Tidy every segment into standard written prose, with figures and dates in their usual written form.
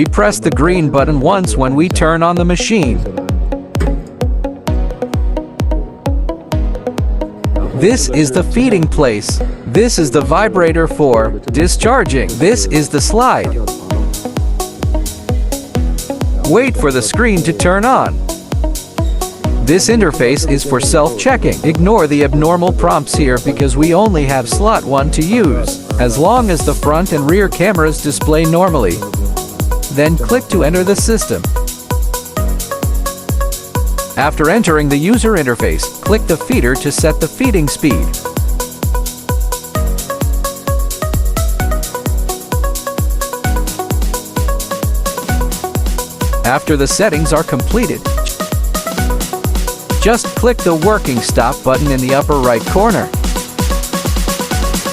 We press the green button once when we turn on the machine. This is the feeding place. This is the vibrator for discharging. This is the slide. Wait for the screen to turn on. This interface is for self-checking. Ignore the abnormal prompts here because we only have slot 1 to use, as long as the front and rear cameras display normally. Then click to enter the system. After entering the user interface, click the feeder to set the feeding speed. After the settings are completed, just click the working stop button in the upper right corner.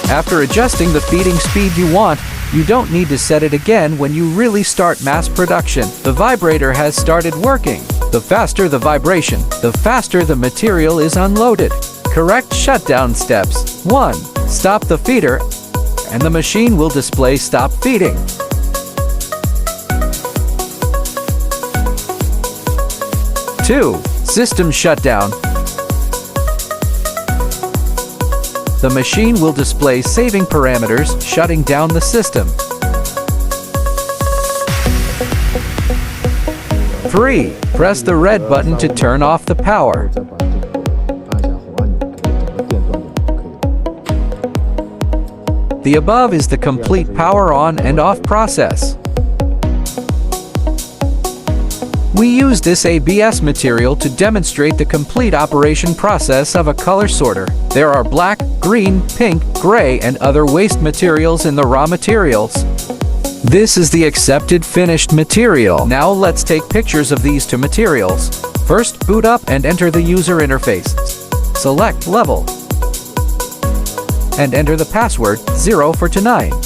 After adjusting the feeding speed you want, you don't need to set it again when you really start mass production. The vibrator has started working. The faster the vibration, the faster the material is unloaded. Correct shutdown steps. 1. Stop the feeder, and the machine will display stop feeding. 2. System shutdown. The machine will display saving parameters, shutting down the system. 3. Press the red button to turn off the power. The above is the complete power on and off process. We use this ABS material to demonstrate the complete operation process of a color sorter. There are black, green, pink, gray, and other waste materials in the raw materials. This is the accepted finished material. Now let's take pictures of these two materials. First, boot up and enter the user interface. Select level and enter the password 0 for to9.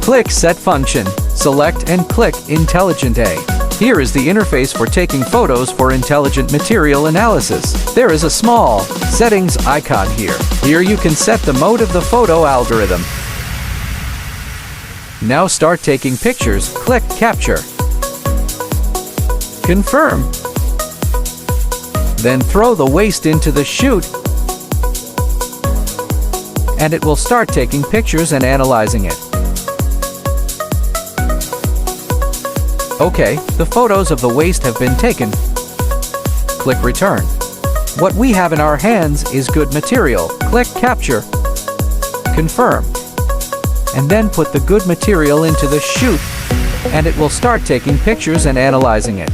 Click Set Function. Select and click Intelligent A. Here is the interface for taking photos for intelligent material analysis. There is a small settings icon here. Here you can set the mode of the photo algorithm. Now start taking pictures. Click Capture. Confirm. Then throw the waste into the chute, and it will start taking pictures and analyzing it. Okay, the photos of the waste have been taken. Click Return. What we have in our hands is good material. Click Capture. Confirm. And then put the good material into the chute, and it will start taking pictures and analyzing it.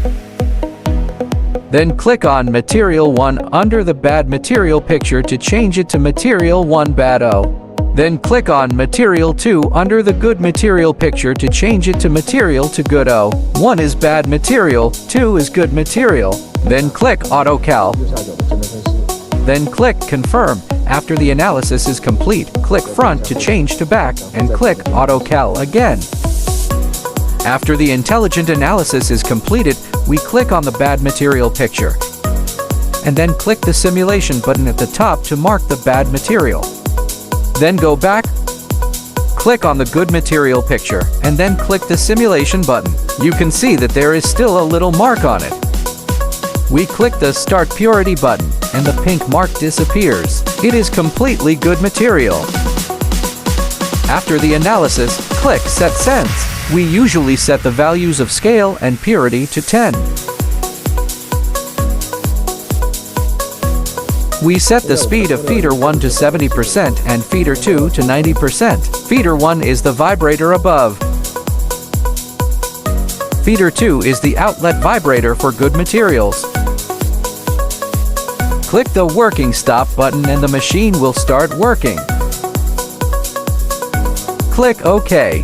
Then click on Material 1 under the bad material picture to change it to Material 1 Bad O. Then click on Material 2 under the good material picture to change it to Material to Good O. 1 is bad material, 2 is good material. Then click AutoCal. Then click Confirm. After the analysis is complete, click Front to change to Back, and click AutoCal again. After the intelligent analysis is completed, we click on the bad material picture, and then click the simulation button at the top to mark the bad material. Then go back, click on the good material picture, and then click the simulation button. You can see that there is still a little mark on it. We click the Start Purity button, and the pink mark disappears. It is completely good material. After the analysis, click Set Sense. We usually set the values of scale and purity to 10. We set the speed of feeder 1 to 70% and feeder 2 to 90%. Feeder 1 is the vibrator above. Feeder 2 is the outlet vibrator for good materials. Click the working stop button and the machine will start working. Click OK.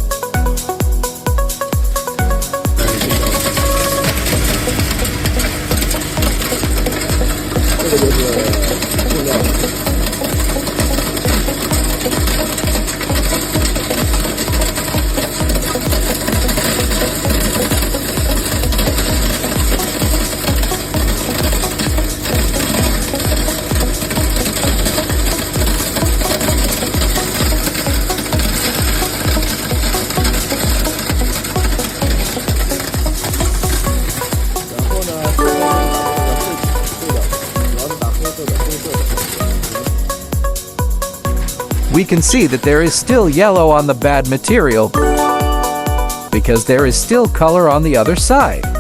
We can see that there is still yellow on the bad material because there is still color on the other side.